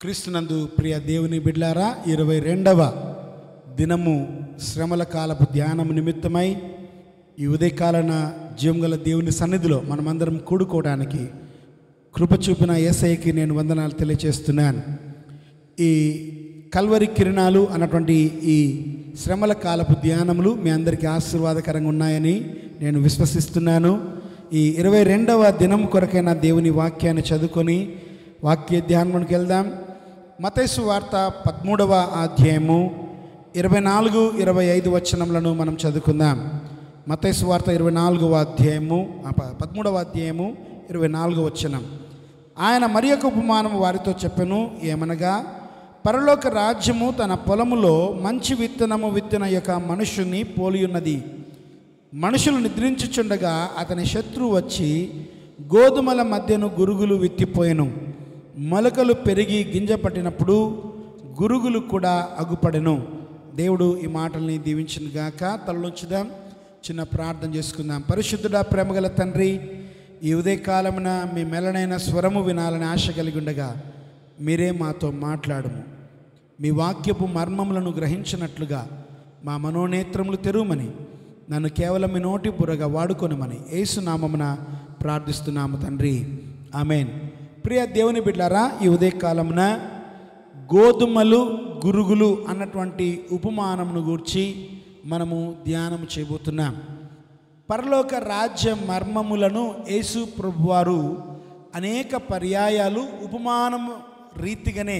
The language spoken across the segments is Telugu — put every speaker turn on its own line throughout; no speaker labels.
క్రీస్తునందు ప్రియ దేవుని బిడ్లారా 22వ దినము శ్రమల కాలపు ధ్యానం నిమిత్తమై ఈ ఉదయకాలన జీవంగల దేవుని సన్నిధిలో మనమందరం కూడుకోవడానికి కృప చూపిన యేసయ్యకి నేను వందనాలు తెలియజేస్తున్నాను. ఈ కల్వరి కిరణాలు అన్నటువంటి ఈ శ్రమల కాలపు ధ్యానములు మీ అందరికీ ఆశీర్వాదకరంగా ఉన్నాయని నేను విశ్వసిస్తున్నాను. ఈ 22వ దినం కొరకైన దేవుని వాక్యాన్ని చదువుకొని వాక్య ధ్యానంలోకి వెళ్దాం. మత్తయి సువార్త 13వ అధ్యాయము 24-25 వచనములను మనం చదువుకుందాం. మత్తయి సువార్త 13వ అధ్యాయము 24వ వచనం. ఆయన మరి యొక్క ఉపమానం వారితో చెప్పెను, ఏమనగా పరలోక రాజ్యము తన పొలములో మంచి విత్తనము విత్తిన యొక్క మనుషుని పోలియున్నది. మనుషులు నిద్రించుచుండగా అతని శత్రువు వచ్చి గోధుమల మధ్యను గురుగులు విత్తిపోయెను. మొలకలు పెరిగి గింజ పట్టినప్పుడు గురుగులు కూడా అగుపడెను. దేవుడు ఈ మాటల్ని దీవించును గాక. తలలోంచుదాం, చిన్న ప్రార్థన చేసుకుందాం. పరిశుద్ధుడా, ప్రేమగల తండ్రి, ఈ ఉదయకాలమున మీ మెల్లనైన స్వరము వినాలని ఆశ కలిగి ఉండగా మీరే మాతో మాట్లాడము. మీ వాక్యపు మర్మములను గ్రహించినట్లుగా మా మనోనేత్రములు తెరువమని, నన్ను కేవలం మీ నోటి బుర్రగా వాడుకొనమని యేసు నామమున ప్రార్థిస్తున్నాము తండ్రి, ఆమెన్. ప్రియ దేవుని బిడ్డారా, ఈ ఉదయకాలమున గోధుమలు గురుగులు అన్నటువంటి ఉపమానమును గూర్చి మనము ధ్యానం చేయబోతున్నాం. పరలోక రాజ్య మర్మములను యేసు ప్రభువారు అనేక పర్యాయాలు ఉపమానము రీతిగానే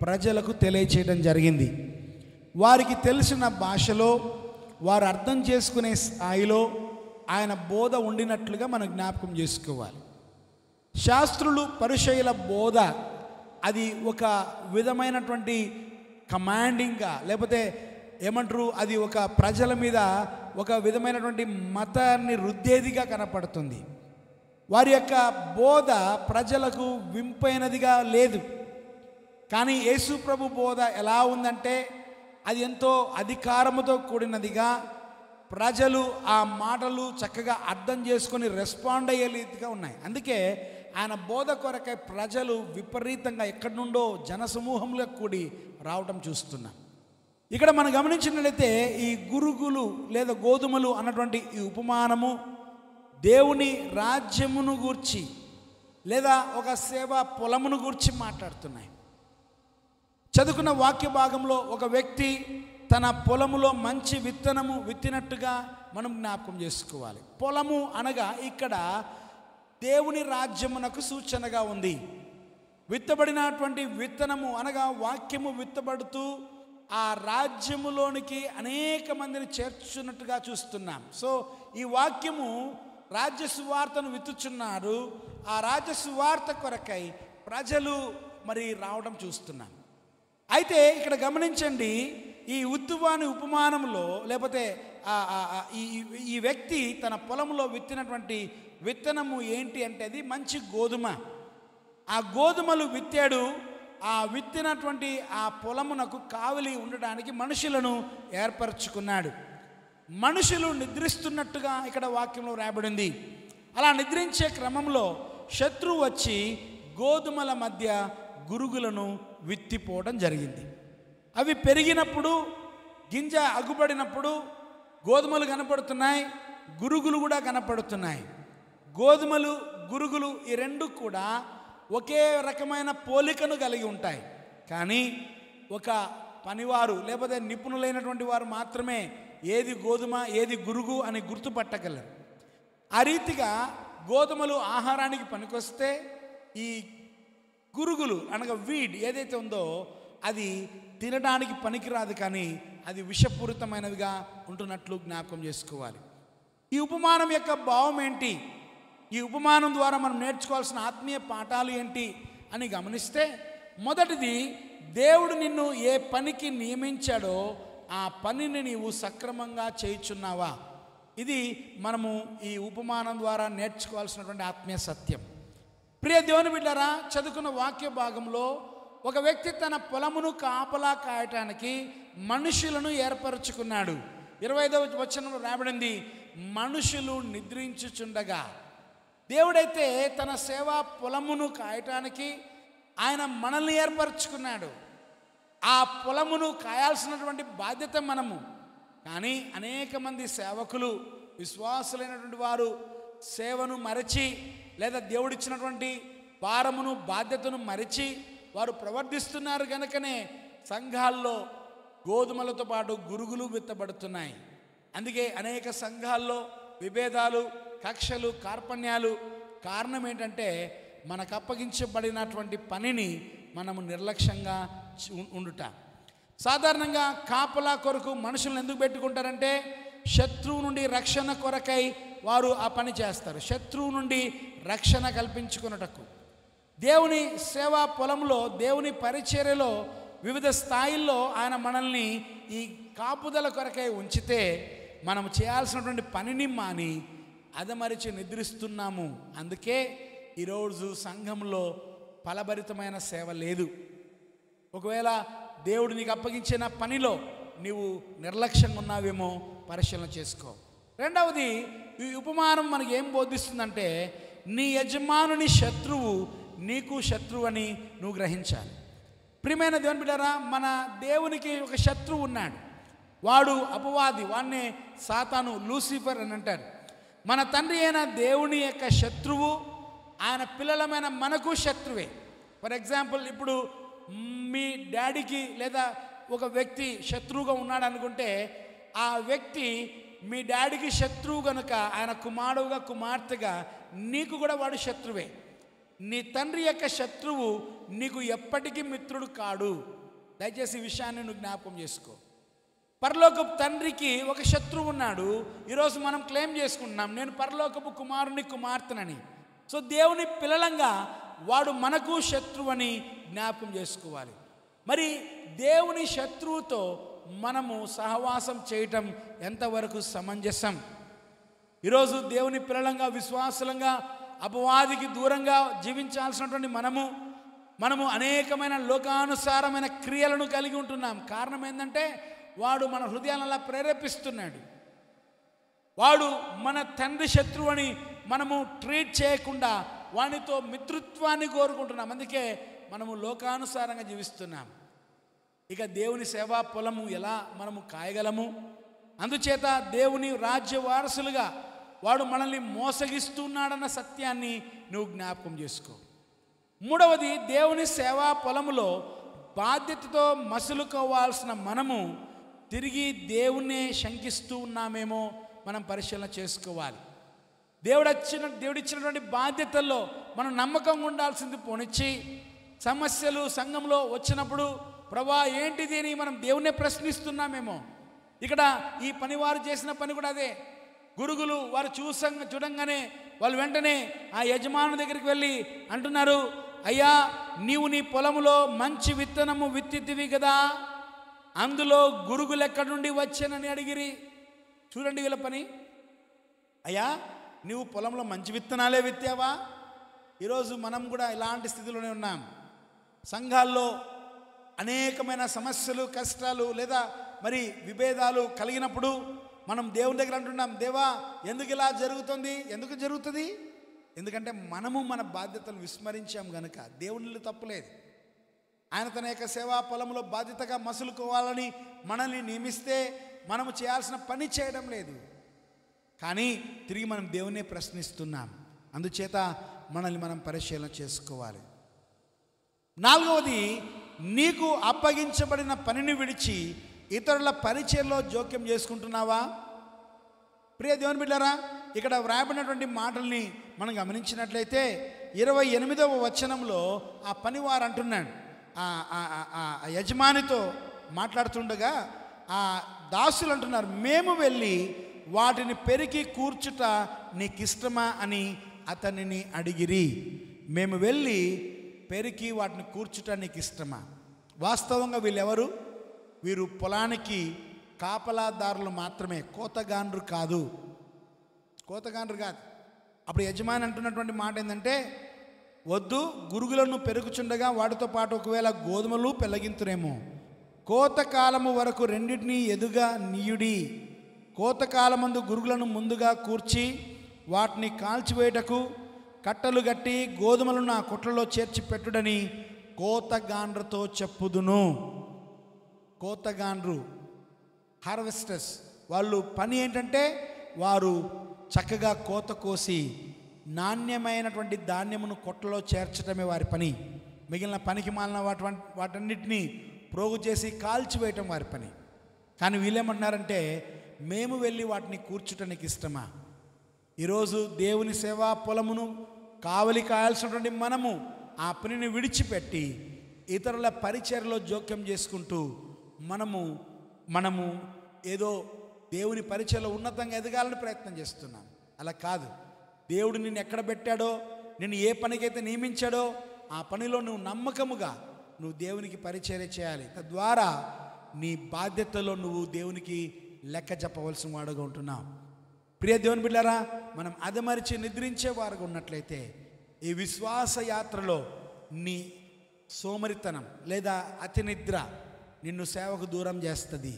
ప్రజలకు తెలియచేయడం జరిగింది. వారికి తెలిసిన భాషలో, వారు అర్థం చేసుకునే స్థాయిలో ఆయన బోధ ఉండినట్లుగా మనం జ్ఞాపకం చేసుకోవాలి. శాస్త్రులు పరిచయుల బోధ అది ఒక విధమైనటువంటి కమాండింగ్గా, లేకపోతే ఏమంటారు, అది ఒక ప్రజల మీద ఒక విధమైనటువంటి మతాన్ని రుద్దేదిగా కనపడుతుంది. వారి యొక్క బోధ ప్రజలకు వింపైనదిగా లేదు. కానీ యేసు ప్రభు బోధ ఎలా ఉందంటే అది ఎంతో అధికారముతో కూడినదిగా, ప్రజలు ఆ మాటలు చక్కగా అర్థం చేసుకొని రెస్పాండ్ అయ్యే రీతిగా ఉన్నాయి. అందుకే ఆయన బోధ కొరకై ప్రజలు విపరీతంగా ఎక్కడి నుండో జనసమూహంలో కూడి రావటం చూస్తున్నాం. ఇక్కడ మనం గమనించినట్లయితే ఈ గురుగులు లేదా గోధుమలు అన్నటువంటి ఈ ఉపమానము దేవుని రాజ్యమును గూర్చి లేదా ఒక సేవా పొలమును గూర్చి మాట్లాడుతున్నాయి. చదువుకున్న వాక్య భాగంలో ఒక వ్యక్తి తన పొలములో మంచి విత్తనము విత్తినట్టుగా మనం జ్ఞాపకం చేసుకోవాలి. పొలము అనగా ఇక్కడ దేవుని రాజ్యమునకు సూచనగా ఉంది. విత్తబడినటువంటి విత్తనము అనగా వాక్యము విత్తబడుతూ ఆ రాజ్యములోనికి అనేక మందిని చేర్చున్నట్టుగా చూస్తున్నాం. సో ఈ వాక్యము రాజ్య సువార్తను విత్తుచున్నారు. ఆ రాజ్య సువార్త కొరకై ప్రజలు మరి రావడం చూస్తున్నాం. అయితే ఇక్కడ గమనించండి, ఈ ఉత్తువాని ఉపమానంలో లేకపోతే ఈ వ్యక్తి తన పొలంలో విత్తినటువంటి విత్తనము ఏంటి అంటే అది మంచి గోధుమ. ఆ గోధుమలు విత్తాడు. ఆ విత్తినటువంటి ఆ పొలమునకు కావలి ఉండడానికి మనుషులను ఏర్పరచుకున్నాడు. మనుషులు నిద్రిస్తున్నట్టుగా ఇక్కడ వాక్యంలో రాయబడింది. అలా నిద్రించే క్రమంలో శత్రువు వచ్చి గోధుమల మధ్య గురుగులను విత్తిపోవడం జరిగింది. అవి పెరిగినప్పుడు, గింజ అగుపడినప్పుడు గోధుమలు కనపడుతున్నాయి, గురుగులు కూడా కనపడుతున్నాయి. గోధుమలు గురుగులు ఈ రెండు కూడా ఒకే రకమైన పోలికను కలిగి ఉంటాయి. కానీ ఒక పనివారు లేకపోతే నిపుణులైనటువంటి వారు మాత్రమే ఏది గోధుమ ఏది గురుగు అని గుర్తుపట్టగలరు. ఆ రీతిగా గోధుమలు ఆహారానికి పనికొస్తే ఈ గురుగులు అనగా వీడ్ ఏదైతే ఉందో అది తినడానికి పనికిరాదు, కానీ అది విషపూరితమైనవిగా ఉంటున్నట్లు జ్ఞాపకం చేసుకోవాలి. ఈ ఉపమానం యొక్క భావం ఏంటి, ఈ ఉపమానం ద్వారా మనం నేర్చుకోవాల్సిన ఆత్మీయ పాఠాలు ఏంటి అని గమనిస్తే, మొదటిది, దేవుడు నిన్ను ఏ పనికి నియమించాడో ఆ పనిని నీవు సక్రమంగా చేయుచున్నావా? ఇది మనము ఈ ఉపమానం ద్వారా నేర్చుకోవాల్సినటువంటి ఆత్మీయ సత్యం. ప్రియ దేవుని బిడ్డారా, చదువుకున్న వాక్య భాగంలో ఒక వ్యక్తి తన పొలమును కాపలా కాయటానికి మనుషులను ఏర్పరచుకున్నాడు. 25వ వచనంలో రాబడింది, మనుషులు నిద్రించుచుండగా. దేవుడైతే తన సేవా పొలమును కాయటానికి ఆయన మనల్ని ఏర్పరచుకున్నాడు. ఆ పొలమును కాయాల్సినటువంటి బాధ్యత మనము. కానీ అనేక మంది సేవకులు, విశ్వాసులైనటువంటి వారు సేవను మరచి, లేదా దేవుడిచ్చినటువంటి భారమును బాధ్యతను మరచి వారు ప్రవర్తిస్తున్నారు. కనుకనే సంఘాల్లో గోధుమలతో పాటు గురుగులు విత్తబడుతున్నాయి. అందుకే అనేక సంఘాల్లో విభేదాలు, కక్షలు, కార్పణ్యాలు. కారణం ఏంటంటే మనకు అప్పగించబడినటువంటి పనిని మనము నిర్లక్ష్యంగా ఉండుట. సాధారణంగా కాపలా కొరకు మనుషులను ఎందుకు పెట్టుకుంటారంటే శత్రువు నుండి రక్షణ కొరకై వారు ఆ పని చేస్తారు. శత్రువు నుండి రక్షణ కల్పించుకున్నటకు. దేవుని సేవా పొలంలో, దేవుని పరిచర్యలో వివిధ స్థాయిల్లో ఆయన మనల్ని ఈ కాపుదల కొరకై ఉంచితే మనం చేయాల్సినటువంటి పనిని మాని అదమరిచి నిద్రిస్తున్నాము. అందుకే ఈరోజు సంఘంలో ఫలభరితమైన సేవ లేదు. ఒకవేళ దేవుడు నీకు అప్పగించిన పనిలో నీవు నిర్లక్ష్యంగా ఉన్నావేమో పరిశీలన చేసుకో. రెండవది, ఈ ఉపమానం మనకి ఏం బోధిస్తుందంటే నీ యజమానుని శత్రువు నీకు శత్రువు అని నువ్వు గ్రహించాలి. ప్రియమైన దేవుని బిడ్డలారా, మన దేవునికి ఒక శత్రువు ఉన్నాడు. వాడు అపవాది. వాడినే సాతాను, లూసిఫర్ అని అంటారు. మన తండ్రి అయిన దేవుని యొక్క శత్రువు ఆయన పిల్లలమైన మనకు శత్రువే. ఫర్ ఎగ్జాంపుల్, ఇప్పుడు మీ డాడీకి లేదా ఒక వ్యక్తి శత్రువుగా ఉన్నాడు అనుకుంటే, ఆ వ్యక్తి మీ డాడీకి శత్రువు కనుక ఆయన కుమారుడుగా, కుమార్తెగా నీకు కూడా వాడు శత్రువే. నీ తండ్రి యొక్క శత్రువు నీకు ఎప్పటికీ మిత్రుడు కాడు. దయచేసి ఈ విషయాన్ని నువ్వు జ్ఞాపకం చేసుకో. పరలోకపు తండ్రికి ఒక శత్రువు ఉన్నాడు. ఈరోజు మనం క్లెయిమ్ చేసుకుంటున్నాం, నేను పరలోకపు కుమారుని, కుమార్తెనని. సో దేవుని పిల్లలంగా వాడు మనకు శత్రువు అని జ్ఞాపకం చేసుకోవాలి. మరి దేవుని శత్రువుతో మనము సహవాసం చేయటం ఎంతవరకు సమంజసం? ఈరోజు దేవుని పిల్లలంగా, విశ్వాసులంగా అపవాదికి దూరంగా జీవించాల్సినటువంటి మనము అనేకమైన లోకానుసారమైన క్రియలను కలిగి ఉంటున్నాం. కారణం ఏంటంటే వాడు మన హృదయాలను అలా ప్రేరేపిస్తున్నాడు. వాడు మన తండ్రి శత్రువు అని మనము ట్రీట్ చేయకుండా వానితో మిత్రుత్వాన్ని కోరుకుంటున్నాం. అందుకే మనము లోకానుసారంగా జీవిస్తున్నాం. ఇక దేవుని సేవా పొలము ఎలా మనము కాయగలము? అందుచేత దేవుని రాజ్య వారసులుగా వాడు మనల్ని మోసగిస్తున్నాడన్న సత్యాన్ని నువ్వు జ్ఞాపకం చేసుకో. మూడవది, దేవుని సేవా పొలములో బాధ్యతతో మసులుకోవాల్సిన మనము తిరిగి దేవుణ్ణే శంకిస్తూ ఉన్నామేమో మనం పరిశీలన చేసుకోవాలి. దేవుడిచ్చినటువంటి బాధ్యతల్లో మనం నమ్మకంగా ఉండాల్సింది పోనిచ్చి సమస్యలు సంఘంలో వచ్చినప్పుడు ప్రభా ఏంటిది అని మనం దేవుణ్ణే ప్రశ్నిస్తున్నామేమో. ఇక్కడ ఈ పని వారు చేసిన పని కూడా అదే. గురుగులు వారు చూడంగానే వాళ్ళు వెంటనే ఆ యజమాను దగ్గరికి వెళ్ళి అంటున్నారు, అయ్యా నీవు నీ పొలములో మంచి విత్తనము విత్తితివి కదా, అందులో గురుగులు ఎక్కడి నుండి వచ్చానని అడిగిరి. చూడండి వీళ్ళ పని. అయ్యా నీవు పొలంలో మంచి విత్తనాలే విత్తావా? ఈరోజు మనం కూడా ఇలాంటి స్థితిలోనే ఉన్నాం. సంఘాల్లో అనేకమైన సమస్యలు, కష్టాలు లేదా మరి విభేదాలు కలిగినప్పుడు మనం దేవుని దగ్గర అంటున్నాం, దేవా ఎందుకు ఇలా జరుగుతుంది? ఎందుకు జరుగుతుంది? ఎందుకంటే మనము మన బాధ్యతలు విస్మరించాం కనుక. దేవునిలో తప్పులేదు. ఆయన తన యొక్క సేవా పొలంలో బాధ్యతగా మసులుకోవాలని మనల్ని నియమిస్తే మనము చేయాల్సిన పని చేయడం లేదు. కానీ తిరిగి మనం దేవుణ్ణే ప్రశ్నిస్తున్నాం. అందుచేత మనల్ని మనం పరిశీలన చేసుకోవాలి. నాలుగవది, నీకు అప్పగించబడిన పనిని విడిచి ఇతరుల పరిచయంలో జోక్యం చేసుకుంటున్నావా? ప్రియ దేవుని బిడ్డలారా, ఇక్కడ వ్రాయబడినటువంటి మాటల్ని మనం గమనించినట్లయితే 28వ వచనంలో ఆ పనివారు అంటున్నాడు, ఆ యజమానితో మాట్లాడుతుండగా ఆ దాసులు అంటున్నారు, మేము వెళ్ళి వాటిని పెరికి కూర్చుట నీకిష్టమా అని అతనిని అడిగిరి. మేము వెళ్ళి పెరికి వాటిని కూర్చుట నీకు ఇష్టమా? వాస్తవంగా వీళ్ళెవరు? వీరు పొలానికి కాపలాదారులు మాత్రమే, కోతగాండ్రు కాదు. అప్పుడు యజమాని అంటున్నటువంటి మాట ఏంటంటే, వద్దు, గురుగులను పెరుగుచుండగా వాటితో పాటు ఒకవేళ గోధుమలు పెళ్ళగింతురేమో. కోతకాలము వరకు రెండింటినీ ఎదుగా నీయుడి. కోతకాలమందు గురుగులను ముందుగా కూర్చి వాటిని కాల్చివేయటకు కట్టలు కట్టి గోధుమలను నా కొట్లలో చేర్చి పెట్టుడని కోతగాండ్రతో చెప్పుదును. కోతగాండ్రు హార్వెస్టర్స్, వాళ్ళు పని ఏంటంటే వారు చక్కగా కోత కోసి నాణ్యమైనటువంటి ధాన్యమును కొట్టలో చేర్చడమే వారి పని. మిగిలిన పనికి మాలిన వాటన్నిటినీ ప్రోగు చేసి కాల్చివేయటం వారి పని. కానీ వీళ్ళేమంటున్నారంటే, మేము వెళ్ళి వాటిని కూర్చుటానికి ఇష్టమా? ఈరోజు దేవుని సేవా పొలమును కావలి కాయాల్సినటువంటి మనము ఆ పనిని విడిచిపెట్టి ఇతరుల పరిచర్యలో జోక్యం చేసుకుంటూ మనము ఏదో దేవుని పరిచయలో ఉన్నతంగా ఎదగాలని ప్రయత్నం చేస్తున్నాం. అలా కాదు. దేవుడు నిన్ను ఎక్కడ పెట్టాడో, నిన్ను ఏ పనికైతే నియమించాడో ఆ పనిలో నువ్వు నమ్మకముగా నువ్వు దేవునికి పరిచర్య చేయాలి. తద్వారా నీ బాధ్యతలో నువ్వు దేవునికి లెక్క చెప్పవలసిన వాడుగా ఉంటున్నావు. ప్రియ దేవుని బిడ్డలారా, మనం అదమరిచి నిద్రించే వారుగా ఉన్నట్లయితే ఈ విశ్వాస యాత్రలో నీ సోమరితనం లేదా అతి నిద్ర నిన్ను సేవకు దూరం చేస్తుంది.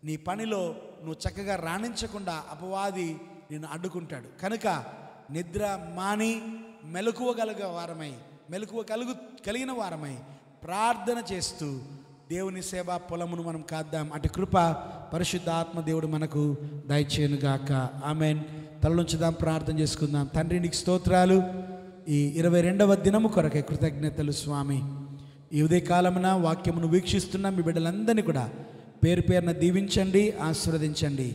నీ పనిలో నువ్వు చక్కగా రాణించకుండా అపవాది నిన్ను అడ్డుకుంటాడు. కనుక నిద్ర మాని మెలకువ కలిగిన వారమై ప్రార్థన చేస్తూ దేవుని సేవా పొలమును మనం కాద్దాం. అటు కృప పరిశుద్ధ ఆత్మ దేవుడు మనకు దయచేయునుగాక. ఆమెన్. తలలుంచుదాం, ప్రార్థన చేసుకుందాం. తండ్రి, నీకు స్తోత్రాలు. ఈ 22వ దినము కొరకే కృతజ్ఞతలు స్వామి. ఈ ఉదయకాలమున వాక్యమును వీక్షిస్తున్న మీ బిడ్డలందరినీ కూడా పేరు పేరున దీవించండి, ఆశీర్వదించండి.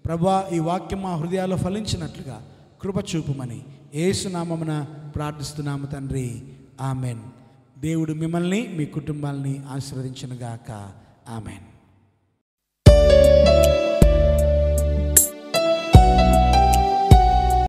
ప్రభువా, ఈ వాక్యం మా హృదయాల్లో ఫలించినట్లుగా కృప చూపుమని యేసు నామమున ప్రార్థిస్తున్నాము తండ్రి. ఆమెన్. దేవుడు మిమ్మల్ని, మీ కుటుంబాలని ఆశీర్వదించునుగాక. ఆమెన్.